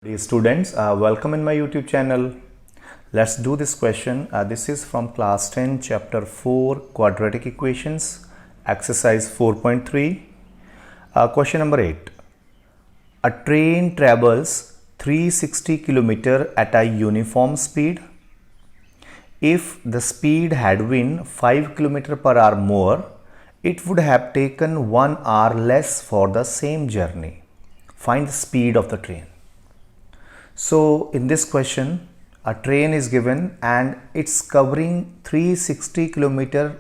Dear students, welcome in my YouTube channel. Let's do this question. This is from class 10 chapter 4 quadratic equations exercise 4.3. Question number 8. A train travels 360 km at a uniform speed. If the speed had been 5 km per hour more, it would have taken 1 hour less for the same journey. Find the speed of the train. So in this question, a train is given and it's covering 360 km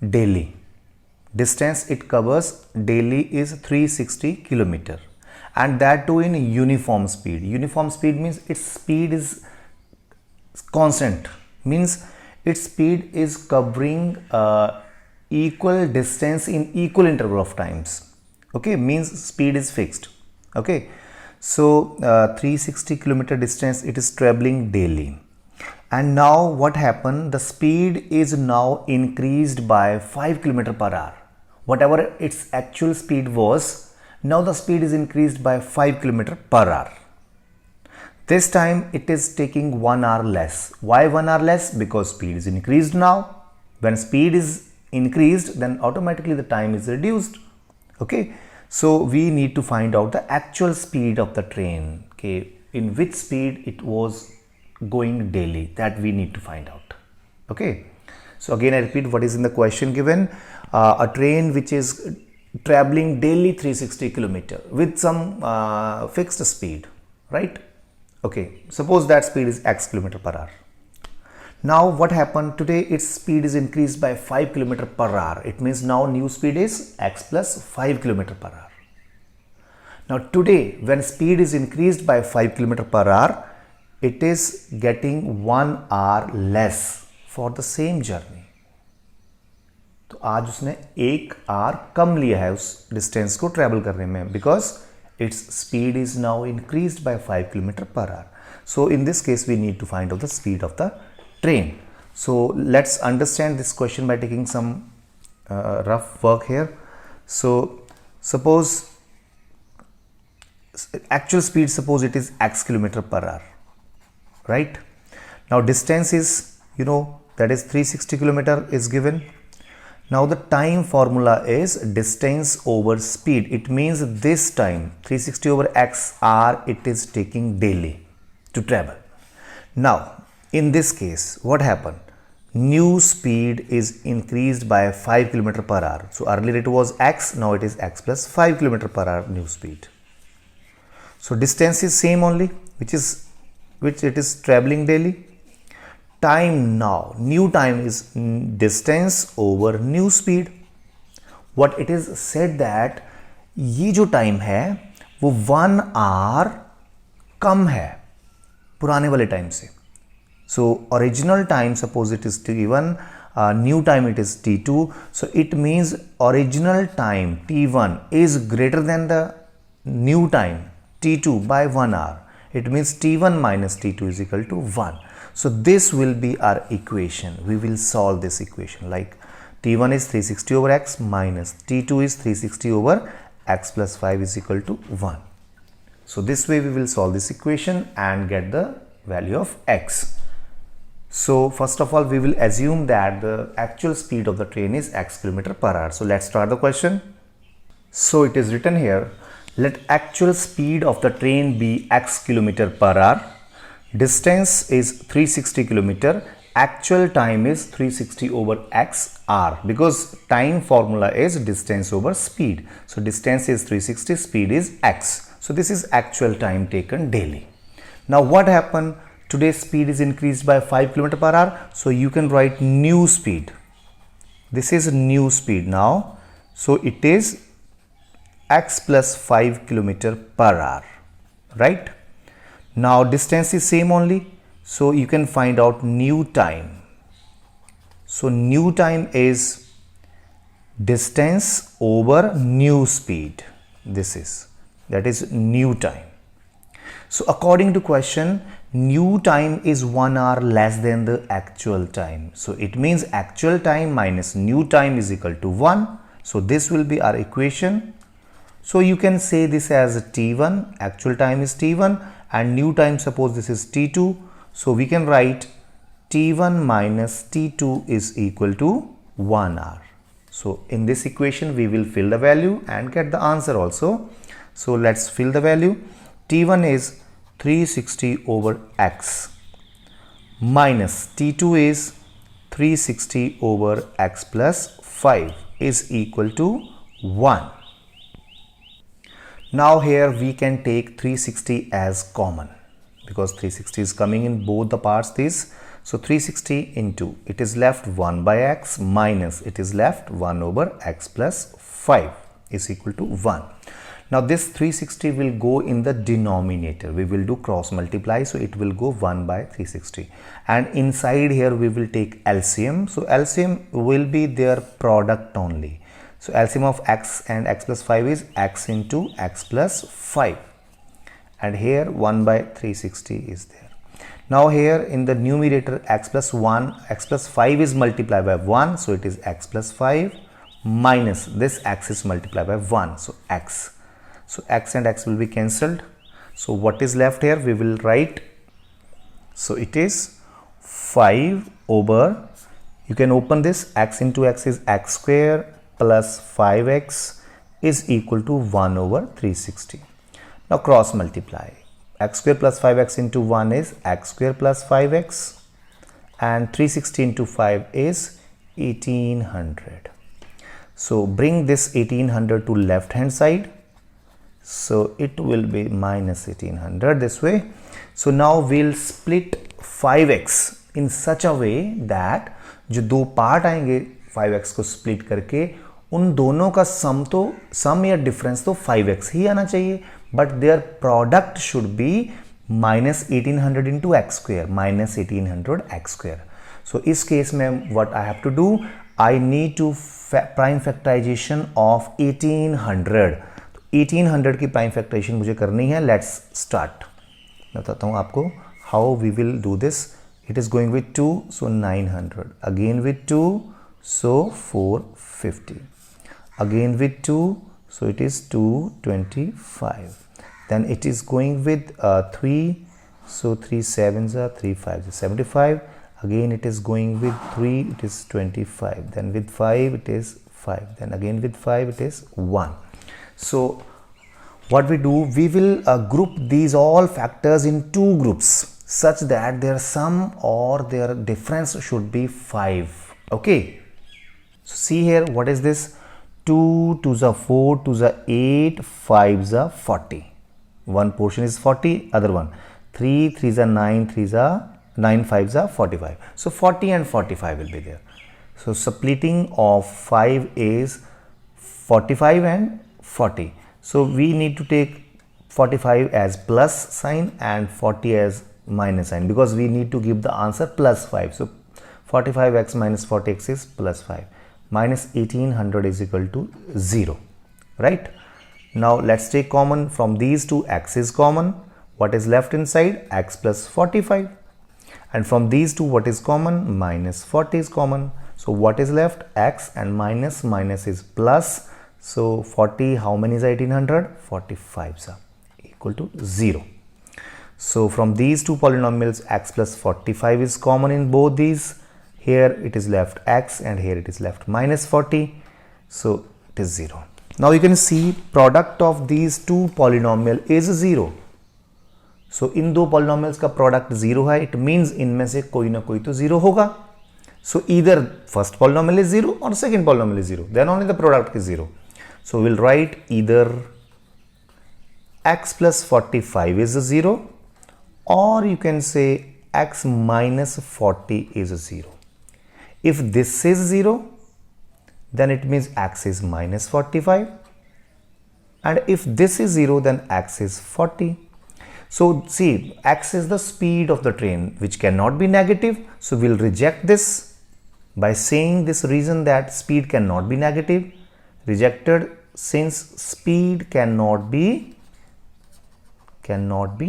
daily. Distance it covers daily is 360 km, and that too in uniform speed. Uniform speed means its speed is constant, means its speed is covering equal distance in equal interval of times. Okay, means speed is fixed. Okay. So 360 km distance it is traveling daily, and now what happened, the speed is now increased by 5 km per hour. Whatever its actual speed was, now the speed is increased by 5 km per hour. This time it is taking 1 hour less. Why 1 hour less? Because speed is increased now. When speed is increased, then automatically the time is reduced. Okay. So we need to find out the actual speed of the train, okay, in which speed it was going daily, that we need to find out. Okay. So again I repeat what is in the question given. A train which is traveling daily 360 km with some fixed speed, right? Okay. Suppose that speed is x km per hour. Now what happened today, its speed is increased by 5 km per hour. It means now new speed is x plus 5 km per hour. Now today when speed is increased by 5 km per hour, it is getting 1 hour less for the same journey. तो आज उसने 1 hour कम लिया है उस distance को travel करने में, because its speed is now increased by 5 km per hour. So in this case we need to find out the speed of the train. So let's understand this question by taking some rough work here. So suppose actual speed, suppose it is x km per hour, right? Now distance is, that is 360 km is given. Now the time formula is distance over speed. It means this time 360 over x hour it is taking daily to travel. Now in this case, what happened? New speed is increased by 5 km per hour. So earlier it was x, now it is x plus 5 km per hour new speed. So distance is same only, which it is traveling daily. Time now, new time is distance over new speed. What it is said that ये जो time है वो 1 hour कम है पुराने वाले time से. So original time, suppose it is T1, new time it is T2. So it means original time T1 is greater than the new time T2 by 1 hour. It means T1 minus T2 is equal to 1. So this will be our equation. We will solve this equation like T1 is 360 over x minus T2 is 360 over x plus 5 is equal to 1. So this way we will solve this equation and get the value of x. So first of all we will assume that the actual speed of the train is x km per hour. So let's start the question. So it is written here, let actual speed of the train be x km per hour. Distance is 360 km. Actual time is 360 over x hour, because time formula is distance over speed. So distance is 360, speed is x. So this is actual time taken daily. Now what happened? Today's speed is increased by 5 km per hour. So you can write new speed. This is new speed now. So it is x plus 5 km per hour, right? Now distance is same only. So you can find out new time. So new time is distance over new speed. That is new time. So according to question, new time is 1 hour less than the actual time. So it means actual time minus new time is equal to 1. So this will be our equation. So you can say this as T1, actual time is T1, and new time, suppose this is t2, so we can write t1 minus t2 is equal to 1 hour. So in this equation we will fill the value and get the answer also. So let's fill the value. T1 is 360 over x minus T2 is 360 over x plus 5 is equal to 1. Now here we can take 360 as common because 360 is coming in both the parts this. So 360 into, it is left 1 by x minus, it is left 1 over x plus 5 is equal to 1. Now this 360 will go in the denominator. We will do cross multiply, so it will go 1 by 360. And inside here we will take LCM. So LCM will be their product only. So LCM of x and x plus 5 is x into x plus 5. And here 1 by 360 is there. Now here in the numerator x plus 1, x plus 5 is multiplied by 1. So it is x plus 5 minus this x is multiplied by 1. So x. So x and x will be cancelled. So what is left here? We will write. So it is 5 over, you can open this, x into x is x square plus 5x is equal to 1 over 360. Now cross multiply. X square plus 5x into 1 is x square plus 5x and 360 into 5 is 1800. So bring this 1800 to left hand side. So it will be minus 1800 this way. So now we'll split 5x in such a way that जो दो part आएंगे 5x को split करके उन दोनों का सम या difference तो 5x ही आना चाहिए, but their product should be minus 1800 into x square, minus 1800 x square. So इस केस में what I have to do, I need to prime factorization of 1800. 1800 की प्राइम फैक्टराइजेशन मुझे करनी है. Let's start. मैं बताता हूँ आपको how we will do this. It is going with 2, so 900, again with 2, so 450, again with 2, so it is 225. Then it is going with 3, so 3 7s are 3 5s are 75. Again it is going with 3, it is 25. Then with 5 it is 5. Then again with 5 it is 1. So what we do, we will group these all factors in two groups such that their sum or their difference should be 5. Okay, so see here, what is this? 2 2s are 4, 2s are 8, 5s are 40. One portion is 40, other one 3 3s are 9, 3s are 9, 5s are 45. So 40 and 45 will be there. So splitting of 5 is 45 and 40. So we need to take 45 as plus sign and 40 as minus sign because we need to give the answer plus 5. So 45x minus 40x is plus 5. Minus 1800 is equal to 0, right? Now let's take common from these two. X is common. What is left inside? X plus 45. And from these two, what is common? Minus 40 is common. So what is left? X and minus, minus is plus. So 40, how many is 1800? 45 are equal to 0. So from these two polynomials, x plus 45 is common in both these. Here it is left x and here it is left minus 40. So it is 0. Now you can see product of these two polynomial is 0. So इन दो polynomials का product 0 है. It means इनमें से कोई ना कोई तो 0 होगा. So either first polynomial is 0 or second polynomial is 0. Then only the product is 0. So we'll write either x plus 45 is a 0 or you can say x minus 40 is a 0. If this is 0, then it means x is minus 45, and if this is 0, then x is 40. So see, x is the speed of the train which cannot be negative. So we'll reject this by saying this reason that speed cannot be negative. Rejected since speed cannot be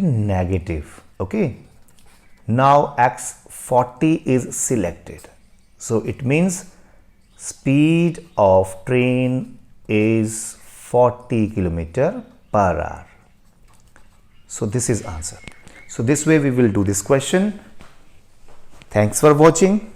negative. Okay, now x 40 is selected. So it means speed of train is 40 km per hour. So this is answer. So this way we will do this question. Thanks for watching.